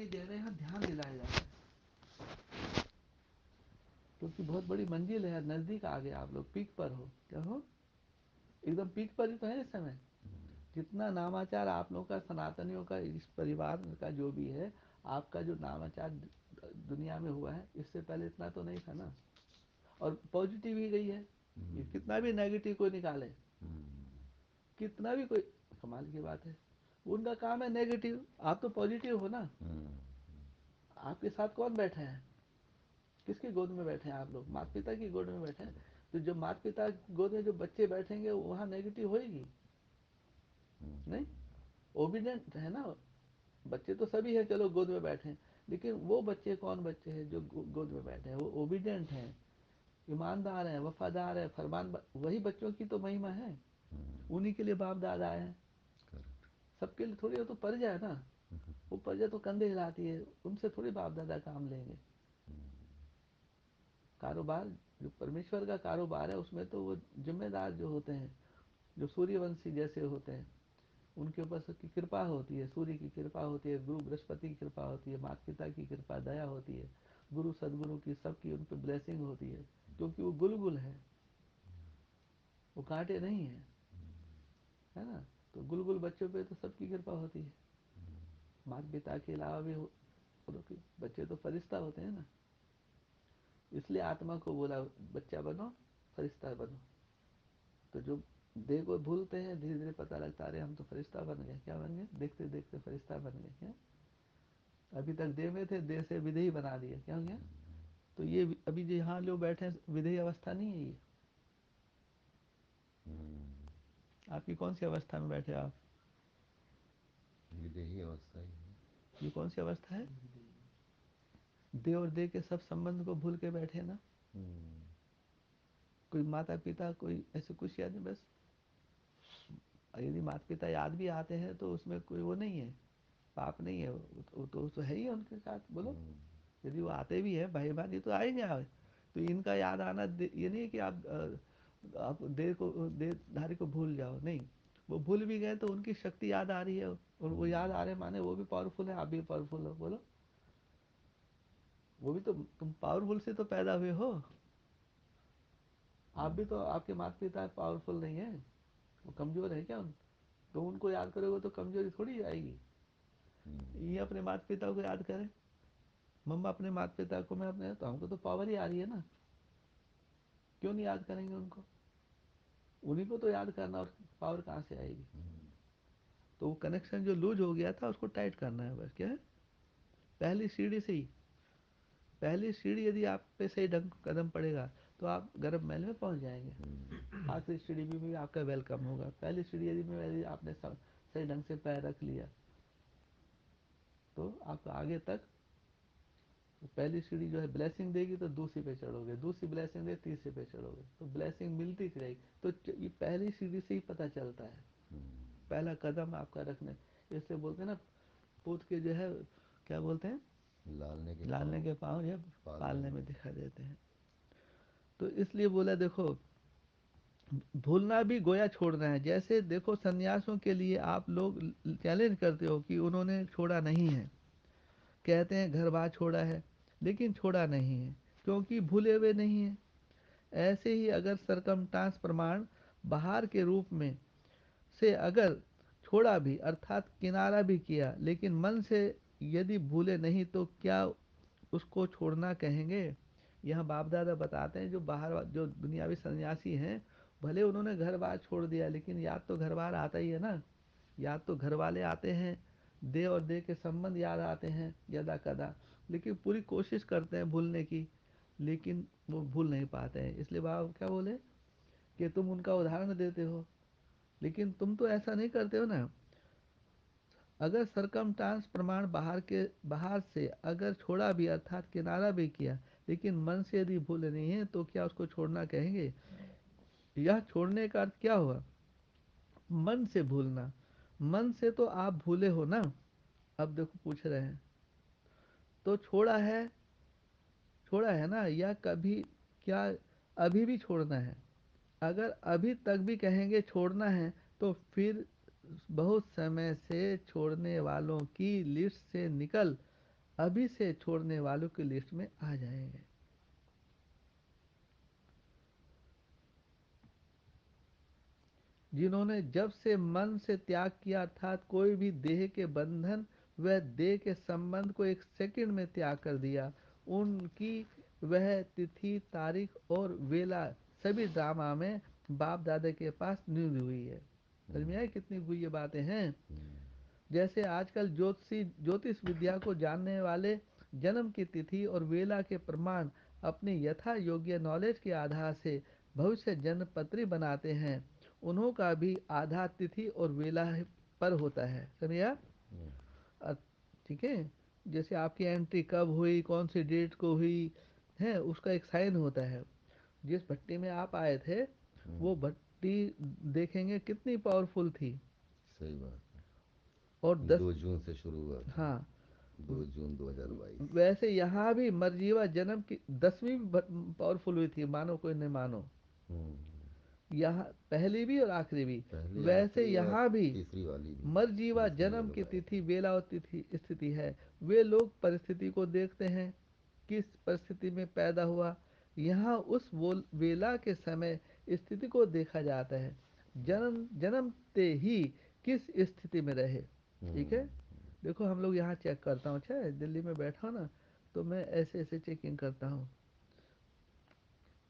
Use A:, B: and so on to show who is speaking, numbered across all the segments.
A: नहीं दे रहे हैं, ध्यान दिलाया जा रहा है, क्योंकि बहुत बड़ी मंजिल है, नजदीक आ गए आप लोग, पीक पर हो। क्या हो? एकदम पीक पर ही तो है इस समय। जितना नामाचार आप लोगों का, सनातनियों का, इस परिवार का जो भी है, आपका जो नामाचार दुनिया में हुआ है, इससे पहले इतना तो नहीं था ना। और पॉजिटिव ही गई है, ये कितना भी नेगेटिव कोई निकाले, कितना भी कोई, कमाल की बात है। उनका काम है नेगेटिव, आप तो पॉजिटिव हो ना। आपके साथ कौन बैठे हैं? किसकी गोद में बैठे हैं आप लोग? माता पिता की गोद में बैठे हैं। तो जो माता पिता की गोद में जो बच्चे बैठेंगे, वहाँ नेगेटिव होएगी नहीं। ओबिडेंट है ना बच्चे, तो सभी है, चलो गोद में बैठे हैं, लेकिन वो बच्चे कौन बच्चे हैं जो गोद में बैठे हैं? वो ओबिडेंट हैं, ईमानदार हैं, वफादार है, फरमान, वही बच्चों की तो महिमा है। उन्हीं के लिए बाप दादा है, सबके लिए थोड़ी। वो तो प्रजा है ना, वो प्रजा तो कंधे हिलाती है, उनसे थोड़ी बाप दादा काम लेंगे। कारोबार जो परमेश्वर का कारोबार है, उसमें तो वो जिम्मेदार जो होते हैं, जो सूर्यवंशी जैसे होते हैं, उनके ऊपर सबकी कृपा होती है, सूर्य की कृपा होती है, गुरु बृहस्पति की कृपा होती है, माता पिता की कृपा दया होती है, गुरु सदगुरु की, सबकी उन पर ब्लेसिंग होती है, क्योंकि वो गुलगुल है, वो कांटे नहीं है ना। तो गुलगुल बच्चों पे तो सबकी कृपा होती है। माता पिता के अलावा भी बच्चे तो फरिश्ता होते हैं ना, इसलिए आत्मा को बोला बच्चा बनो, फरिश्ता बनो। तो जो देह को भूलते हैं, धीरे धीरे पता लगता है, अरे हम तो फरिश्ता बन गए। क्या बन गए? देखते देखते फरिश्ता बन गए। क्या? अभी तक देह में थे, देह से विधेयी बना दिया। क्या हो गया? तो ये अभी जो यहाँ लोग बैठे हैं, विधेयी अवस्था नहीं है ये। आपकी कौन सी अवस्था में बैठे आप?
B: विदेही अवस्था ही है।
A: ये कौन सी अवस्था है? देह और देह के सब संबंध को भूल के बैठे ना। कोई माता पिता, कोई ऐसे कुछ याद नहीं, बस यदि माता पिता याद भी आते हैं तो उसमें कोई वो नहीं है, पाप नहीं है, वो तो है ही है उनके साथ। बोलो, यदि वो आते भी है, भाई बहन, ये तो आएंगे आए, तो इनका याद आना ये नहीं है कि आप देहधारी को भूल जाओ, नहीं। वो भूल भी गए तो उनकी शक्ति याद आ रही है, और वो याद आ रहे माने वो भी पावरफुल है, आप भी पावरफुल हो। बोलो, वो भी तो, तुम पावरफुल से तो पैदा हुए हो। आप भी तो, आपके माता पिता पावरफुल नहीं है, वो कमजोर है क्या? तो उनको याद करोगे तो कमजोरी थोड़ी आएगी। ये अपने माता पिता को याद करें, मम्मा अपने माता पिता को, मैं अपने, तो हमको तो पावर ही आ रही है ना, क्यों नहीं याद करेंगे उनको? उन्हीं को तो याद करना, और पावर कहाँ से आएगी? तो वो कनेक्शन जो लूज हो गया था, उसको टाइट करना है बस। क्या है? पहली सीढ़ी से ही, पहली सीढ़ी यदि आप पे सही ढंग कदम पड़ेगा तो आप गर्भ महल में पहुंच जाएंगे। आखिरी सीढ़ी भी आपका वेलकम होगा। पहली सीढ़ी यदि आपने सही ढंग से पैर रख लिया तो आप आगे तक, पहली सीढ़ी जो है ब्लेसिंग देगी तो दूसरी पे चढ़ोगे, दूसरी ब्लेसिंग दे तीसरे पे चढ़ोगे, तो ब्लेसिंग मिलती रहेगी। तो ये पहली सीढ़ी से ही पता चलता है, पहला कदम आपका रखने। इससे बोलते हैं ना, पूत के जो है, क्या बोलते हैं, लालने के पाँव जो पालने में दिखा देते हैं। तो इसलिए बोला देखो, भूलना भी गोया छोड़ना है। जैसे देखो, सन्यासों के लिए आप लोग चैलेंज करते हो कि उन्होंने छोड़ा नहीं है, कहते हैं घर बार छोड़ा है, लेकिन छोड़ा नहीं है, क्योंकि भूले हुए नहीं है। ऐसे ही अगर सरकमस्टांस प्रमाण बाहर के रूप में से अगर छोड़ा भी, अर्थात किनारा भी किया, लेकिन मन से यदि भूले नहीं, तो क्या उसको छोड़ना कहेंगे? यहाँ बाप दादा बताते हैं, जो बाहर जो दुनियावी सन्यासी हैं, भले उन्होंने घर बार छोड़ दिया, लेकिन याद तो घर बार आता ही है ना। याद तो घर वाले आते हैं, देह और देह के संबंध याद आते हैं यदा कदा, लेकिन पूरी कोशिश करते हैं भूलने की, लेकिन वो भूल नहीं पाते हैं। इसलिए बाबा क्या बोले कि तुम उनका उदाहरण देते हो, लेकिन तुम तो ऐसा नहीं करते हो ना। अगर सरकमस्टांस प्रमाण बाहर से अगर छोड़ा भी, अर्थात किनारा भी किया, लेकिन मन से यदि भूल नहीं है, तो क्या उसको छोड़ना कहेंगे? यह छोड़ने का अर्थ क्या हुआ? मन से भूलना। मन से तो आप भूले हो ना। अब देखो पूछ रहे हैं, तो छोड़ा है ना, या कभी, क्या अभी भी छोड़ना है? अगर अभी तक भी कहेंगे छोड़ना है, तो फिर बहुत समय से छोड़ने वालों की लिस्ट से निकल अभी से छोड़ने वालों की लिस्ट में आ जाएंगे। जिन्होंने जब से मन से त्याग किया, अर्थात कोई भी देह के बंधन व देह के संबंध को एक सेकंड में त्याग कर दिया, उनकी वह तिथि, तारीख और वेला सभी ड्रामा में बाप दादा के पास न्यूज हुई है। समझ में आए कितनी हुई ये बातें हैं। जैसे आजकल ज्योतिष विद्या को जानने वाले जन्म की तिथि और वेला के प्रमाण अपनी यथा योग्य नॉलेज के आधार से भविष्य जन्म पत्री बनाते हैं, उन्हों का भी आधार तिथि और वेला पर होता है। समझिए अ- ठीक है। जैसे आपकी एंट्री कब हुई, कौन सी डेट को हुई है, उसका एक साइन होता है। जिस भट्टी में आप आए थे वो भट्टी देखेंगे कितनी पावरफुल थी।
B: सही बात है।
A: और 10,
B: 2 जून से शुरू हुआ था।
A: हाँ,
B: 2 जून 2022।
A: वैसे यहाँ भी मरजीवा जन्म की 10वीं पावरफुल हुई थी, मानो कोई नहीं मानो।
B: हम्म,
A: यहाँ पहली भी और आखिरी भी।
B: पहली
A: वैसे
B: आखिरी और
A: यहाँ भी
B: तीसरी वाली भी
A: मरजीवा
B: जिसने ये
A: जन्म की
B: लगाया
A: तिथि,
B: था।
A: वेला और तिथि स्थिति है। वे लोग परिस्थिति को देखते हैं, किस परिस्थिति में पैदा हुआ, यहाँ उस वेला के समय स्थिति को देखा जाता है। जन्मते ही किस स्थिति में रहे। ठीक है।
B: हम्म,
A: देखो हम लोग यहाँ चेक करता हूँ, अच्छा दिल्ली में बैठा हूँ ना, तो मैं ऐसे ऐसे चेकिंग करता हूँ।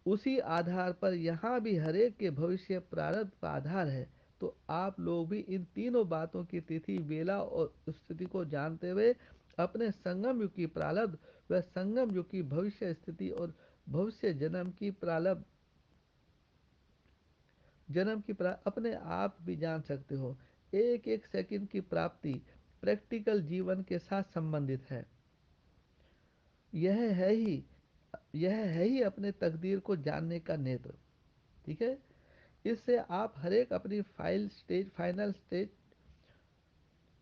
A: उसी आधार पर यहाँ भी हरेक के भविष्य प्रारब्ध का आधार है। तो आप लोग भी इन तीनों बातों की तिथि, वेला और स्थिति को जानते हुए अपने संगम युग की प्रारब्ध व संगम युग की भविष्य स्थिति और भविष्य जन्म की अपने आप भी जान सकते हो। एक एक सेकंड की प्राप्ति प्रैक्टिकल जीवन के साथ संबंधित है। यह है ही यह है ही अपने तकदीर को जानने का नेत्र। ठीक है। इससे आप हरेक अपनी फाइनल स्टेज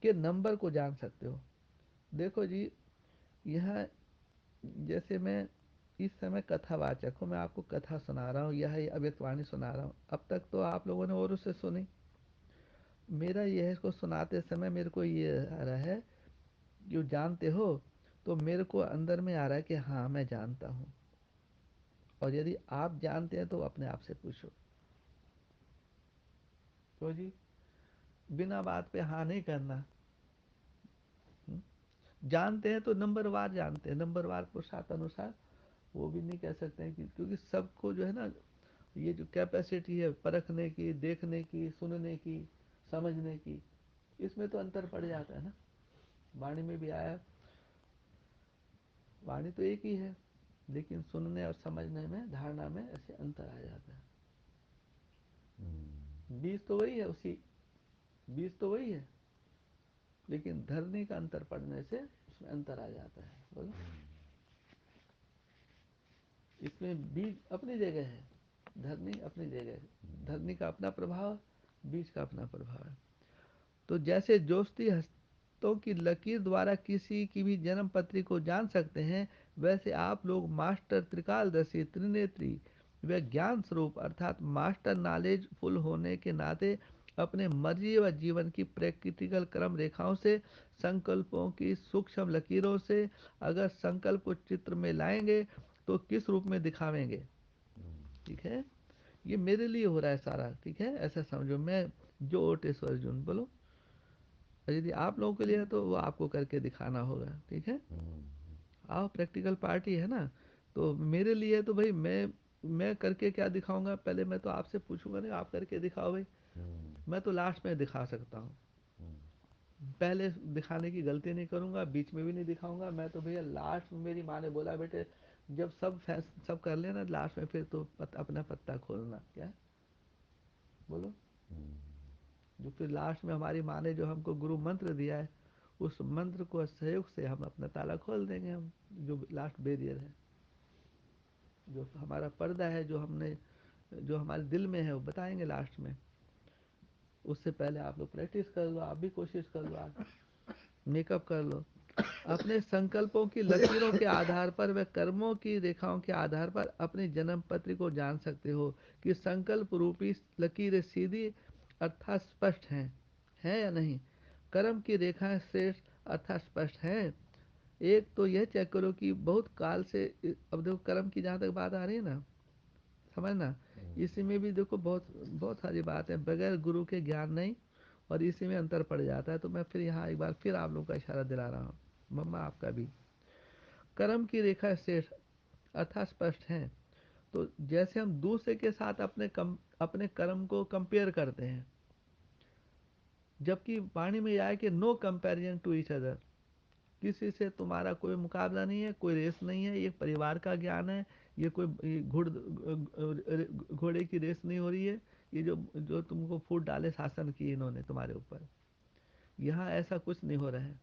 A: के नंबर को जान सकते हो। देखो जी, यह जैसे मैं इस समय कथावाचक हूँ, मैं आपको कथा सुना रहा हूँ, यह अव्यक्तवाणी सुना रहा हूँ। अब तक तो आप लोगों ने और उससे सुनी। मेरा यह इसको सुनाते समय मेरे को ये आ रहा है, जो जानते हो, तो मेरे को अंदर में आ रहा है कि हाँ मैं जानता हूँ। और यदि आप जानते हैं तो अपने आप से पूछो। तो जी, बिना बात पे हाँ नहीं करना। हम्म? जानते हैं तो नंबर वार जानते हैं, नंबर वार पुरुषार्थ अनुसार वो भी नहीं कह सकते हैं कि, क्योंकि सबको जो है ना, ये जो कैपेसिटी है परखने की, देखने की, सुनने की, समझने की, इसमें तो अंतर पड़ जाता है ना। वाणी में भी आया, वाणी तो एक ही है, लेकिन सुनने और समझने में, धारणा में ऐसे अंतर आ जाता है।
B: हम्म,
A: बीज तो वही है, उसी बीज तो वही है, लेकिन धरने का अंतर पड़ने से उसमें अंतर आ जाता है। बोलो, इसमें बीज अपनी जगह है, धरनी अपनी जगह है। धरनी का अपना प्रभाव, बीज का अपना प्रभाव है। तो जैसे ज्योतिषी हस्तों की लकीर द्वारा किसी की भी जन्म पत्री को जान सकते हैं, वैसे आप लोग मास्टर त्रिकालदर्शी, त्रिनेत्री व ज्ञान स्वरूप अर्थात मास्टर नॉलेज फुल होने के नाते अपने मर्जी व जीवन की प्रैक्टिकल क्रम रेखाओं से, संकल्पों की सूक्ष्म लकीरों से अगर संकल्प को चित्र में लाएंगे तो किस रूप में दिखावेंगे। ठीक है। ये मेरे लिए हो रहा है सारा। ठीक है, ऐसा समझो, मैं जो ओटेश्वर अर्जुन बोलो, और यदि आप लोगों के लिए है तो वो आपको करके दिखाना होगा। ठीक है।
B: हम्म,
A: आओ, प्रैक्टिकल पार्टी है ना। तो मेरे लिए तो भाई मैं करके क्या दिखाऊंगा, पहले मैं तो आपसे पूछूंगा नहीं, आप करके दिखाओ भाई।
B: हम्म,
A: मैं तो लास्ट में दिखा सकता हूँ,
B: हम्म,
A: पहले दिखाने की गलती नहीं करूंगा, बीच में भी नहीं दिखाऊंगा। मैं तो भैया लास्ट में, मेरी माँ ने बोला बेटे जब सब कर लेना लास्ट में, फिर तो अपना पत्ता खोलना। क्या बोलो, जो फिर लास्ट में हमारी माँ ने जो हमको गुरु मंत्र दिया है, उस मंत्र को सहयोग से हम अपना ताला खोल देंगे। हम जो लास्ट बैरियर है, जो हमारा पर्दा है, जो हमारे दिल में है, वो बताएंगे लास्ट में। उससे पहले आप लोग प्रैक्टिस कर लो, आप भी कोशिश कर लो, आप मेकअप कर लो। अपने संकल्पों की लकीरों के आधार पर व कर्मों की रेखाओं के आधार पर अपनी जन्म पत्री को जान सकते हो कि संकल्प रूपी लकीरें सीधी अर्थात स्पष्ट हैं, है या नहीं। कर्म की रेखाएं श्रेष्ठ अर्थात स्पष्ट हैं एक तो यह चेक करो कि बहुत काल से अब देखो कर्म की जहाँ तक बात आ रही है ना, समझना, इसी में भी देखो बहुत बहुत सारी बात है, बगैर गुरु के ज्ञान नहीं, और इसी में अंतर पड़ जाता है। तो मैं फिर यहाँ एक बार फिर आप लोगों का इशारा दिला रहा हूँ, मम्मा आपका भी। कर्म की रेखा श्रेष्ठ अर्थात स्पष्ट है। तो जैसे हम दूसरे के साथ अपने कर्म को कंपेयर करते हैं, जबकि वाणी में यह है कि no comparison to each other, किसी से तुम्हारा कोई मुकाबला नहीं है, कोई रेस नहीं है, ये परिवार का ज्ञान है, ये कोई घोड़े की रेस नहीं हो रही है, ये जो जो तुमको फूट डाले शासन की इन्होंने तुम्हारे ऊपर, यहाँ ऐसा कुछ नहीं हो रहा है।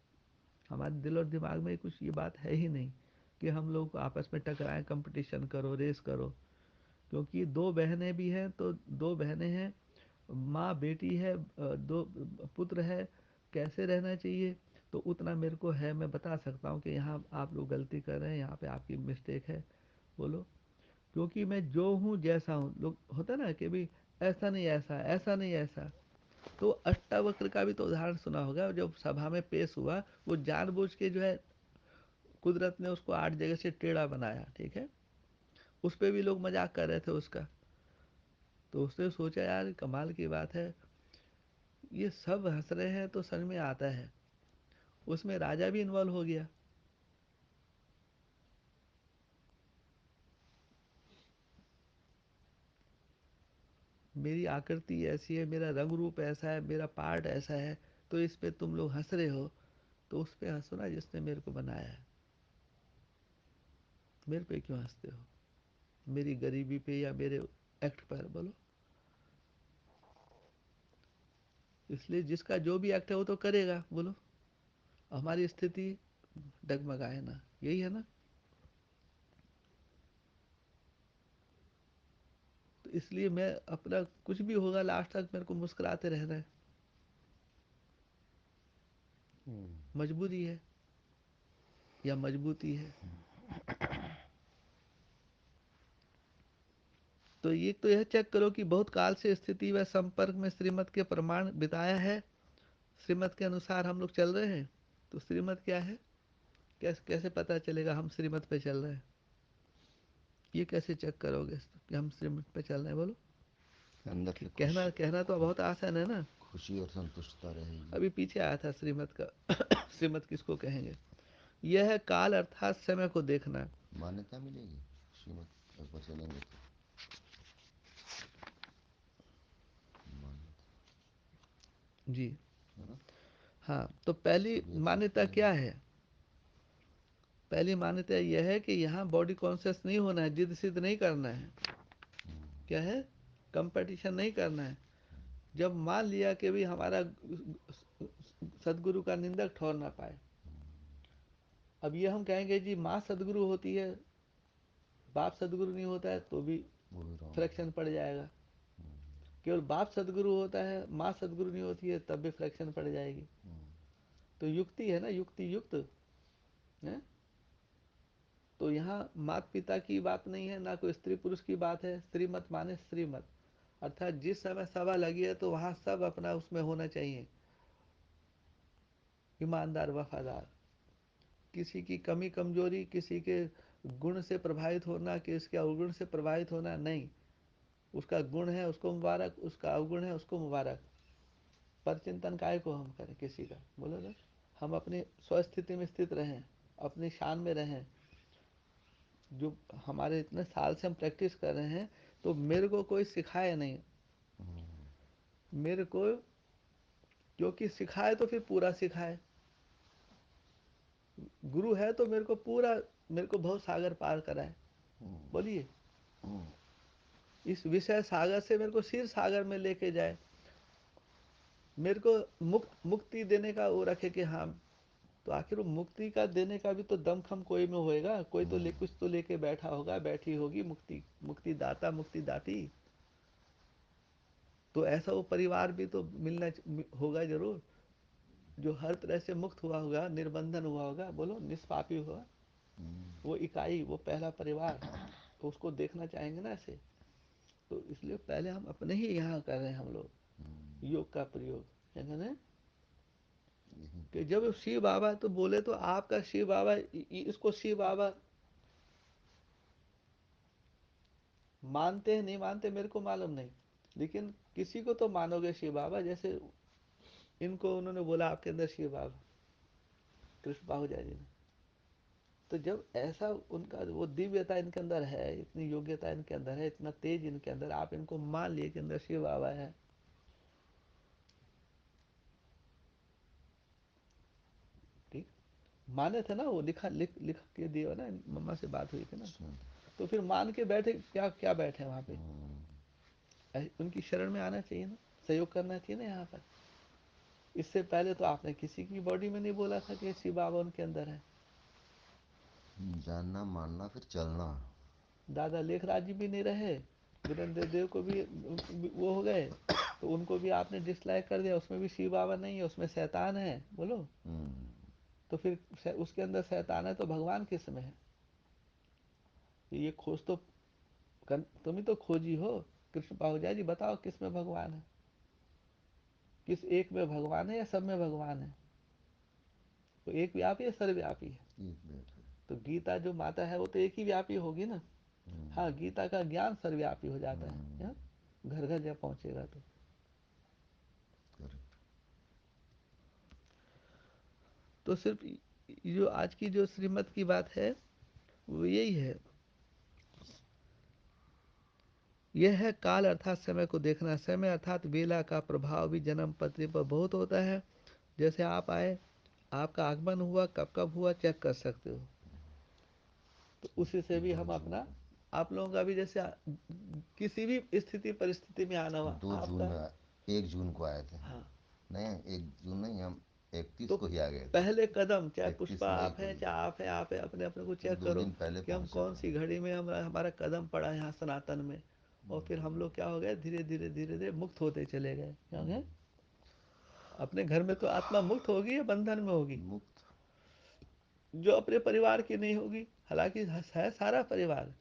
A: हमारे दिल और दिमाग में कुछ ये बात है ही नहीं कि हम लोग आपस में टकराएं, कंपटीशन करो, रेस करो। क्योंकि दो बहनें भी हैं, तो दो बहनें हैं, माँ बेटी है, दो पुत्र है, कैसे रहना चाहिए, तो उतना मेरे को है, मैं बता सकता हूँ कि यहाँ आप लोग गलती कर रहे हैं, यहाँ पे आपकी मिस्टेक है। बोलो। क्योंकि मैं जो हूँ जैसा हूँ, लोग होता ना कि भाई ऐसा नहीं ऐसा, ऐसा नहीं ऐसा। तो अष्टावक्र का भी तो उदाहरण सुना होगा, जब सभा में पेश हुआ, वो जानबूझ के जो है कुदरत ने उसको 8 जगह से टेढ़ा बनाया, ठीक है, उस पे भी लोग मजाक कर रहे थे उसका। तो उसने सोचा यार कमाल की बात है, ये सब हंस रहे हैं तो समझ में आता है। उसमें राजा भी इन्वॉल्व हो गया। मेरी आकृति ऐसी है, मेरा रंग रूप ऐसा है, मेरा पार्ट ऐसा है, तो इस पे तुम लोग हंस रहे हो, तो उस पे हंसो ना जिसने मेरे को बनाया है। मेरे पे क्यों हंसते हो, मेरी गरीबी पे या मेरे एक्ट पर? बोलो। इसलिए जिसका जो भी एक्ट है वो तो करेगा। बोलो। हमारी स्थिति डगमगाए ना, यही है ना। तो इसलिए मैं अपना कुछ भी होगा लास्ट तक मेरे को मुस्कुराते रहना है, मजबूरी है या मजबूती है। तो ये तो यह चेक करो कि बहुत काल से स्थिति व संपर्क में श्रीमत के प्रमाण बिताया है, श्रीमत के अनुसार हम लोग चल रहे हैं। तो श्रीमत क्या है, कैसे कैसे पता चलेगा हम श्रीमत पे चल रहे हैं? ये कैसे चेक करोगे कि हम श्रीमत पे चल रहे हैं? बोलो।
B: अंदर से
A: कहना कहना तो बहुत आसान है ना।
B: खुशी और संतुष्टता रहेगी।
A: अभी पीछे आया था श्रीमत का श्रीमत किसको कहेंगे? यह है काल अर्थात समय को देखना।
B: मान्यता मिलेगी श्रीमत पर चलेंगे तो।
A: जी।
B: है ना?
A: हाँ, तो पहली
B: सब एक्सेप्ट
A: मान्यता
B: करेंगे।
A: क्या है? पहली मान्यता यह है कि यहाँ बॉडी कॉन्शियस नहीं होना है, जिद सिद्ध नहीं करना है। क्या है? कंपटीशन नहीं करना है। जब मान लिया कि भी हमारा सदगुरु का निंदक ठहर ना पाए, अब ये हम कहेंगे जी माँ सदगुरु होती है, बाप सदगुरु नहीं होता है, तो भी
B: वो भी रॉन्ग है।
A: फ्रैक्शन पड़ जाएगा। केवल बाप सदगुरु होता है, माँ सदगुरु नहीं होती है, तब भी फ्रैक्शन पड़ जाएगी। तो युक्ति है ना, युक्ति युक्त है। तो यहाँ माता पिता की बात नहीं है, ना कोई स्त्री पुरुष की बात है। श्रीमत माने श्रीमत, अर्थात जिस समय सभा लगी है तो वहां सब अपना उसमें होना चाहिए, ईमानदार वफादार। किसी की कमी कमजोरी, किसी के गुण से प्रभावित होना, किसी के अवगुण से प्रभावित होना नहीं। उसका गुण है उसको मुबारक, उसका अवगुण है उसको मुबारक। पर चिंतन काय को हम करें किसी का? बोलो ना। हम अपनी स्वस्थिति में स्थित रहें, अपनी शान में रहें। जो हमारे इतने साल से हम प्रैक्टिस कर रहे हैं, तो मेरे को कोई सिखाए नहीं, मेरे को क्योंकि सिखाए तो फिर पूरा सिखाए। गुरु है तो मेरे को पूरा, मेरे को बहुत सागर पार कराए। बोलिए। इस विषय सागर से मेरे को क्षीर सागर में लेके जाए, मेरे को मुक्ति देने का वो रखे कि हाँ। तो आखिर वो मुक्ति का देने का भी तो दमखम कोई में होएगा, कोई तो कुछ तो लेके बैठा होगा, बैठी होगी मुक्ति, मुक्ति दाता मुक्ति दाती। तो ऐसा वो परिवार भी तो मिलना होगा जरूर, जो हर तरह से मुक्त हुआ होगा, निर्बंधन हुआ होगा। बोलो, निष्पापी हुआ, वो इकाई, वो पहला परिवार, तो उसको देखना चाहेंगे ना ऐसे। तो इसलिए पहले हम अपने ही यहाँ कर रहे हैं हम लोग योग का प्रयोग, है ना।
B: यही
A: कि जब शिव बाबा तो बोले तो आपका शिव बाबा इसको शिव बाबा मानते हैं नहीं मानते मेरे को मालूम नहीं, लेकिन किसी को तो मानोगे शिव बाबा। जैसे इनको उन्होंने बोला आपके अंदर शिव बाबा, कृष्ण बाहुजा जी ने। तो जब ऐसा उनका वो दिव्यता इनके अंदर है, इतनी योग्यता इनके अंदर है, इतना तेज इनके अंदर, आप इनको मान लिए कि अंदर शिव बाबा है। ठीक, माने थे ना, वो लिख के दिए ना, मम्मा से बात हुई थी ना।
B: अच्छा।
A: तो फिर मान के बैठे, क्या क्या बैठे वहां पे। उनकी शरण में आना चाहिए ना, सहयोग करना चाहिए ना यहाँ पर। इससे पहले तो आपने किसी की बॉडी में नहीं बोला था कि शिव बाबा उनके अंदर है।
B: जानना मानना फिर चलना।
A: दादा लेखराज जी भी नहीं रहे, वीरेंद्र देव को भी वो हो गए, तो उनको भी आपने डिसलाइक कर दिया। उसमें भी शिव बाबा नहीं है, उसमें शैतान है, बोलो। तो फिर उसके अंदर शैतान है तो भगवान किस में है? ये खोज तो तुम ही तो खोजी हो। कृष्ण पाहुजा जी बताओ किस में भगवान है? किस एक में भगवान है या सब में भगवान है? तो एक व्यापी है, सर्वव्यापी है।
B: एक मिनट है।
A: तो गीता जो माता है वो तो एक ही व्यापी होगी ना। हाँ, गीता का ज्ञान सर्वव्यापी हो जाता है, घर घर जब पहुंचेगा तो।
B: करेक्ट।
A: तो सिर्फ जो आज की जो श्रीमत की बात है वो यही है। यह है काल अर्थात समय को देखना। समय अर्थात वेला का प्रभाव भी जन्म पत्री पर बहुत होता है। जैसे आप आए, आपका आगमन हुआ, कब कब हुआ चेक कर सकते हो। तो उसी से भी
B: दो
A: हम
B: जून
A: अपना,
B: को
A: आप लोगों का भी जैसे किसी भी स्थिति परिस्थिति में आना हुआ
B: 2 जून
A: आपका।
B: में 1 जून को आए थे।
A: हाँ,
B: नहीं, 1 जून नहीं, हम 31
A: तो
B: को ही आ गए थे।
A: पहले कदम, चाहे पुष्पा
B: 31 मई
A: आप
B: को
A: हैं
B: ही।
A: चाहे आप हैं, अपने अपने को चेक
B: दो
A: करो
B: दिन पहले
A: कि हम
B: पहुंचे
A: कौन
B: थे।
A: सी घड़ी में हम हमारा कदम पड़ा है यहाँ सनातन में। और फिर हम लोग क्या हो गए, धीरे धीरे धीरे धीरे मुक्त होते चले गए। क्या हो गए? अपने घर में तो आत्मा मुक्त होगी या बंधन में होगी?
B: मुक्त।
A: जो अपने परिवार की नहीं होगी, हालांकि है सारा परिवार,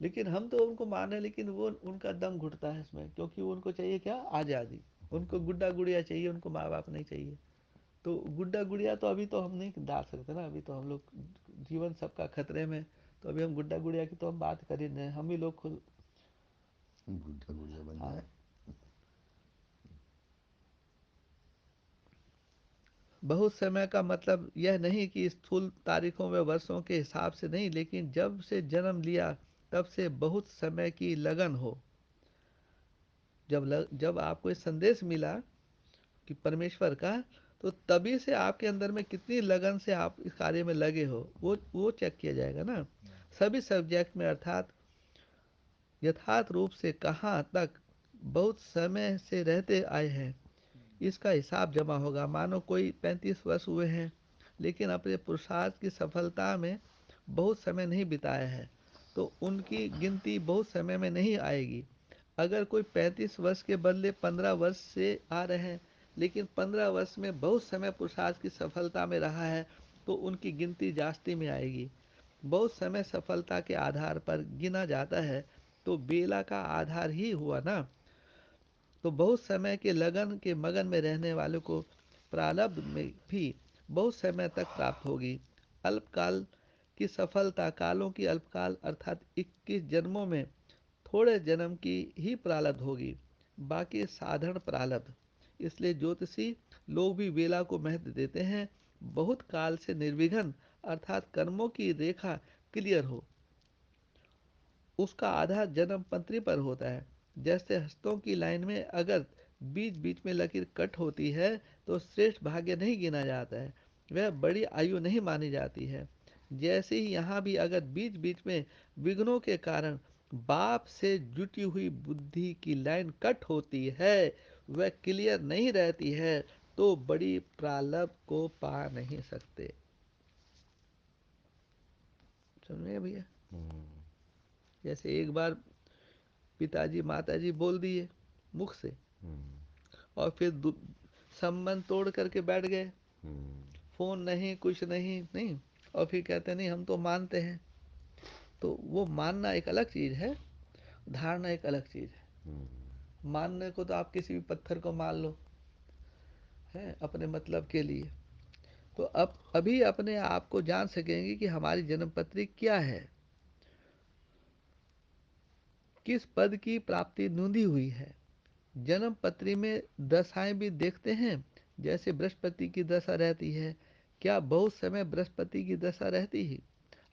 A: लेकिन हम तो उनको माने, लेकिन वो उनका दम घुटता है इसमें, क्योंकि उनको चाहिए क्या, आज़ादी। उनको गुड्डा गुड़िया चाहिए, उनको माँ बाप नहीं चाहिए। तो गुड्डा गुड़िया तो अभी तो हम नहीं डाल सकते ना, अभी तो हम लोग जीवन सबका खतरे में। तो अभी हम गुड्डा गुड़िया की तो हम बात कर ही नहीं, हम ही लोग खुद।
B: गुड्डा गुड़िया बन
A: हाँ,
B: जाए।
A: बहुत समय का मतलब यह नहीं कि स्थूल तारीखों में वर्षों के हिसाब से नहीं, लेकिन जब से जन्म लिया तब से बहुत समय की लगन हो। जब आपको ये संदेश मिला कि परमेश्वर का, तो तभी से आपके अंदर में कितनी लगन से आप इस कार्य में लगे हो, वो चेक किया जाएगा ना। सभी सब्जेक्ट में अर्थात यथार्थ रूप से कहाँ तक बहुत समय से रहते आए हैं, इसका हिसाब जमा होगा। मानो कोई 35 वर्ष हुए हैं, लेकिन अपने पुरुषार्थ की सफलता में बहुत समय नहीं बिताया है, तो उनकी गिनती बहुत समय में नहीं आएगी। अगर कोई 35 वर्ष के बदले 15 वर्ष से आ रहे हैं, लेकिन 15 वर्ष में बहुत समय पुरुषार्थ की सफलता में रहा है, तो उनकी गिनती जास्ती में आएगी। बहुत समय सफलता के आधार पर गिना जाता है, तो बेला का आधार ही हुआ ना। तो बहुत समय के लगन के मगन में रहने वालों को प्रारब्ध में भी बहुत समय तक प्राप्त होगी। अल्पकाल की सफलता कालों की अल्पकाल अर्थात 21 जन्मों में थोड़े जन्म की ही प्रारब्ध होगी, बाकी साधारण प्रारब्ध। इसलिए ज्योतिषी लोग भी वेला को महत्व देते हैं। बहुत काल से निर्विघ्न अर्थात कर्मों की रेखा क्लियर हो, उसका आधार जन्म पंत्री पर होता है। जैसे हस्तों की लाइन में अगर बीच बीच में लकीर कट होती है तो श्रेष्ठ भाग्य नहीं गिना जाता है, वह बड़ी आयु नहीं मानी जाती है। जैसे ही यहाँ भी अगर बीच बीच में विघ्नों के कारण बाप से जुटी हुई बुद्धि की लाइन कट होती है, वह क्लियर नहीं रहती है, तो बड़ी प्रारब्ध को पा नहीं सकते। समझे भैया? जैसे एक बार पिताजी माताजी बोल दिए मुख से, और फिर संबंध तोड़ करके बैठ गए, फोन नहीं कुछ नहीं नहीं, और फिर कहते नहीं हम तो मानते हैं। तो वो मानना एक अलग चीज है, धारणा एक अलग चीज है। मानने को तो आप किसी भी पत्थर को मान लो, है अपने मतलब के लिए। तो अब अभी अपने आप को जान सकेंगे कि हमारी जन्म पत्री क्या है, किस पद की प्राप्ति नूंदी हुई है। जन्म पत्री में दशाएं भी देखते हैं, जैसे बृहस्पति की दशा रहती है। क्या बहुत समय बृहस्पति की दशा रहती है?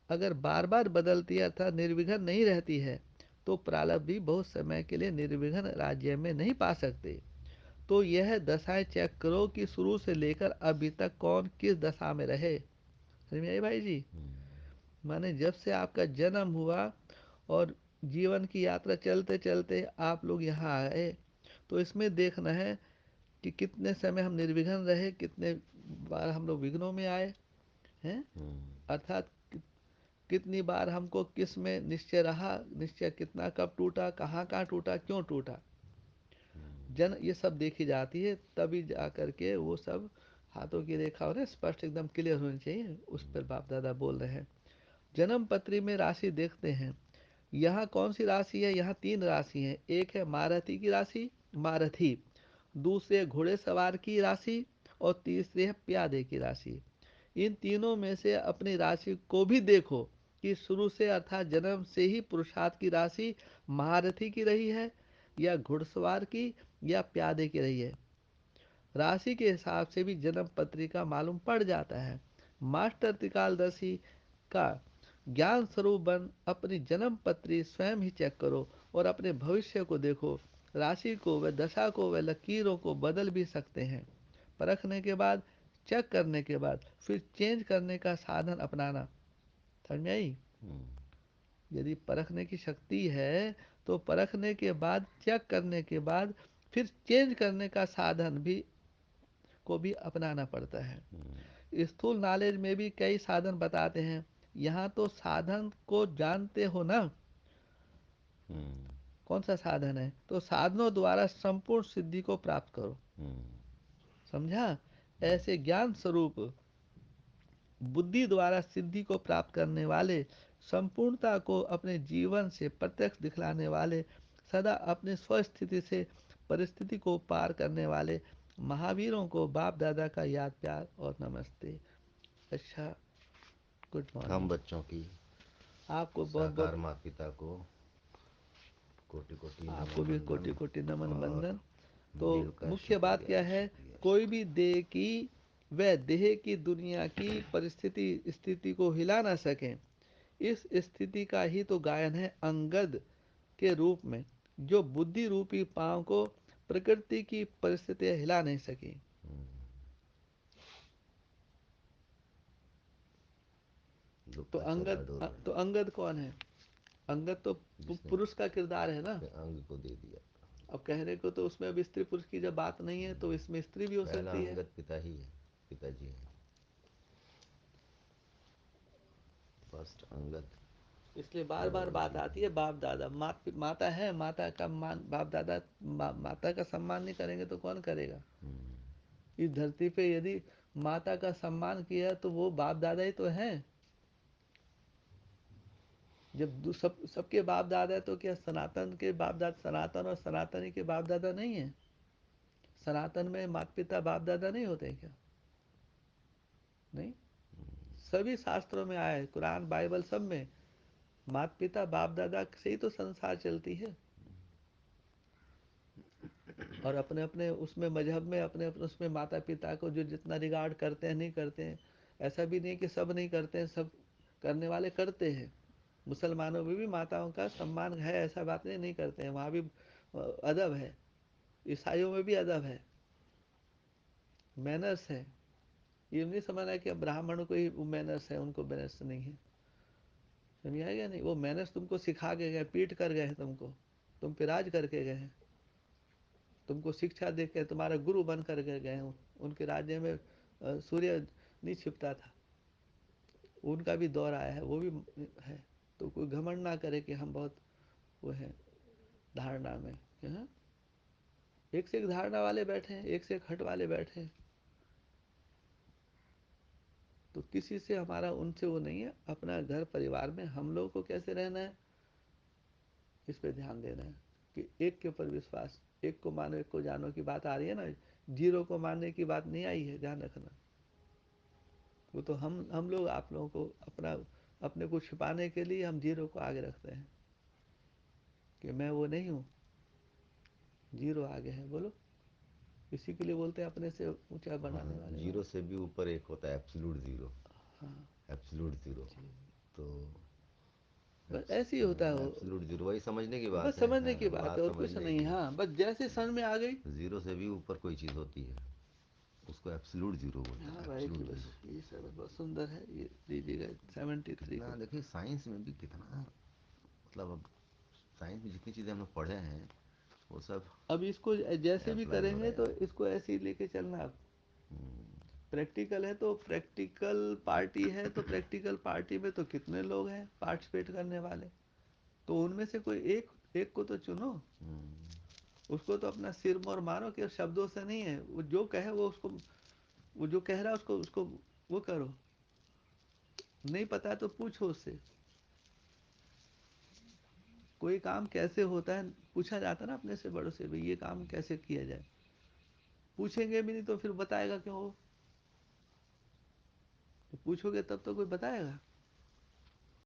A: अगर बार बार बदलती है अर्थात निर्विघ्न नहीं रहती है, तो प्रारब्ध भी बहुत समय के लिए निर्विघ्न राज्य में नहीं पा सकते। तो यह दशाएं चेक करो कि शुरू से लेकर अभी तक कौन किस दशा में रहे। समझ में आई भाई जी? माने जब से आपका जन्म हुआ और जीवन की यात्रा चलते चलते आप लोग यहाँ आए, तो इसमें देखना है कि कितने समय हम निर्विघ्न रहे, कितने बार हम लोग विघ्नों में आए हैं, अर्थात कितनी बार हमको किस में निश्चय रहा, निश्चय कितना कब टूटा, कहाँ कहाँ टूटा, क्यों टूटा, ये सब देखी जाती है। तभी जा करके वो सब हाथों की रेखा और स्पष्ट एकदम क्लियर होनी चाहिए। उस पर बाप दादा बोल रहे हैं। जन्म पत्री में राशि देखते हैं। यहाँ कौन सी राशि है? यहाँ 3 राशि है। एक है महारथी की राशि, महारथी, दूसरे घोड़े सवार की राशि और तीसरी है प्यादे की राशि। इन तीनों में से अपनी राशि को भी देखो कि शुरू से अर्थात जन्म से ही पुरुषार्थ की राशि महारथी की रही है या घुड़सवार की या प्यादे की रही है। राशि के हिसाब से भी जन्म पत्रिका मालूम पड़ जाता है। मास्टर त्रिकालदर्शी का ज्ञान स्वरूप बन अपनी जन्म पत्री स्वयं ही चेक करो और अपने भविष्य को देखो। राशि को व दशा को व लकीरों को बदल भी सकते हैं। परखने के बाद, चेक करने के बाद फिर चेंज करने का साधन अपनाना। समझ में आई? यदि परखने की शक्ति है तो परखने के बाद, चेक करने के बाद फिर चेंज करने का साधन भी को भी अपनाना पड़ता है। स्थूल नॉलेज में भी कई साधन बताते हैं। यहाँ तो साधन को जानते हो ना, कौन सा साधन है? तो साधनों द्वारा संपूर्ण सिद्धि को प्राप्त करो। समझा? ऐसे ज्ञान स्वरूप बुद्धि द्वारा सिद्धि को प्राप्त करने वाले, संपूर्णता को अपने जीवन से प्रत्यक्ष दिखलाने वाले, सदा अपने स्वस्थिति से परिस्थिति को पार करने वाले महावीरों को बाप दादा का याद, प्यार और नमस्ते। अच्छा, गुड
B: हम
A: मॉर्निंग।
B: बच्चों की
A: आपको बहुत
B: साकार
A: बहुत,
B: माता पिता को कोटि कोटि
A: आपको
B: नमन
A: भी
B: बंदन
A: कोटि कोटि नमन
B: और
A: बंदन। तो
B: दिल का
A: मुख्य बात
B: शुक्रिया
A: क्या है?
B: शुक्रिया
A: कोई भी
B: शुक्रिया।
A: देह की व देह की दुनिया की परिस्थिति स्थिति को हिला ना सके, इस स्थिति का ही तो गायन है अंगद के रूप में, जो बुद्धि रूपी पांव को प्रकृति की परिस्थितियां हिला नहीं सकी। तो
B: दुखा चला
A: अंगद,
B: डोल
A: तो अंगद कौन है? अंगद तो
B: जिसने
A: पुरुष का किरदार है ना।
B: अपने अंग को दे दिया।
A: अब कहने को तो उसमें अब स्त्री पुरुष की जब बात नहीं है तो इसमें स्त्री भी हो
B: पहला
A: सकती है।
B: अंगद पिता ही है, पिताजी है। फर्स्ट अंगद
A: इसलिए बार बार
B: लॉर्ड
A: बात
B: जी
A: आती
B: है।
A: है बाप दादा। माता है, माता का मान बाप दादा, माता का सम्मान नहीं करेंगे तो कौन करेगा? इस धरती पे यदि माता का सम्मान किया तो वो बाप दादा ही तो हैं। जब सबके बाप दादा है तो क्या सनातन के बाप दादा, सनातन और सनातनी के बाप दादा नहीं है? सनातन में माता पिता बाप दादा नहीं होते क्या? नहीं, सभी शास्त्रों में आया है, कुरान बाइबल सब में माता पिता बाप दादा से ही तो संसार चलती है। और अपने अपने उसमें मजहब में अपने अपने उसमें माता पिता को जो जितना रिगार्ड करते हैं, नहीं करते हैं, ऐसा भी नहीं कि सब नहीं करते हैं, सब करने वाले करते हैं। मुसलमानों में भी माताओं का सम्मान है, ऐसा बात नहीं, नहीं करते हैं, वहाँ भी अदब है। ईसाइयों में भी अदब है, मैनर्स है। ये नहीं समझना कि ब्राह्मणों को ही मैनर्स है, उनको मैनर्स नहीं है। समझ आएगा? नहीं, वो मैनर्स तुमको सिखा के गए, पीट कर गए हैं तुमको, तुम पे राज करके गए हैं, तुमको शिक्षा दे के तुम्हारा गुरु बन कर गए हैं। उनके राज्य में सूर्य नहीं छिपता था, उनका भी दौर आया है, वो भी है। तो कोई घमंड ना करे कि हम बहुत वो है धारणा में कि हाँ, एक से एक धारणा वाले बैठे हैं, एक से एक हट वाले बैठे हैं। तो किसी से हमारा उनसे वो नहीं है। अपना घर परिवार में हम लोग को कैसे रहना है, इस पे ध्यान देना है कि एक के ऊपर विश्वास, एक को मानो एक को जानो की बात आ रही है ना। जीरो को मारने की बात नहीं आई है, ध्यान रखना। वो तो हम लोग आप लोगों को अपने को छिपाने के लिए हम जीरो को आगे रखते हैं कि मैं वो नहीं हूँ, जीरो आगे है। बोलो, इसी के लिए बोलते हैं अपने से ऊंचा बनाने वाले
B: जीरो
A: वाले।
B: से भी ऊपर एक होता है एब्सोल्यूट ज़ीरो।
A: हाँ
B: एब्सोल्यूट ज़ीरो।
A: जी।
B: तो
A: बस ऐसे ही होता है वो,
B: एब्सोल्यूट ज़ीरो वही समझने की
A: बस
B: बात है,
A: समझने की
B: हाँ,
A: बात है
B: बात
A: और कुछ
B: समझने
A: नहीं।
B: की है।
A: हाँ बस जैसे समझ में आ गई।
B: ज़ीरो से भी ऊपर कोई चीज़ होती है, उसको एब्सोल्यूट ज़ीरो बोलते
A: हाँ
B: हैं,
A: भाई जी,
B: एब्सोल्यूट
A: बस
B: ज़ीरो।
A: ये सब बहुत सुंदर है, ये दीजिएगा 73
B: कितना
A: को।
B: देखिए साइंस में भी कितना, मतलब अब साइंस में जितनी चीज़ें हमने पढ़े हैं वो सब
A: अब इसको जैसे भी
B: अप्लाई हो रहा
A: करेंगे
B: है
A: तो
B: यहाँ।
A: इसको ऐसे ही लेके चलना। अब प्रैक्टिकल है तो प्रैक्टिकल पार्टी है, तो प्रैक्टिकल पार्टी में तो कितने लोग हैं पार्टिसिपेट करने वाले, तो उनमें से कोई एक एक को तो चुनो। उसको तो अपना सिर मोर मारो कि शब्दों से नहीं है, वो जो कहे वो उसको, वो जो कह रहा है उसको उसको वो करो। नहीं पता है तो पूछो उससे। कोई काम कैसे होता है पूछा जाता है ना अपने से बड़ों से, भाई ये काम कैसे किया जाए। पूछेंगे भी नहीं तो फिर बताएगा क्यों वो? तो पूछोगे तब तो कोई बताएगा।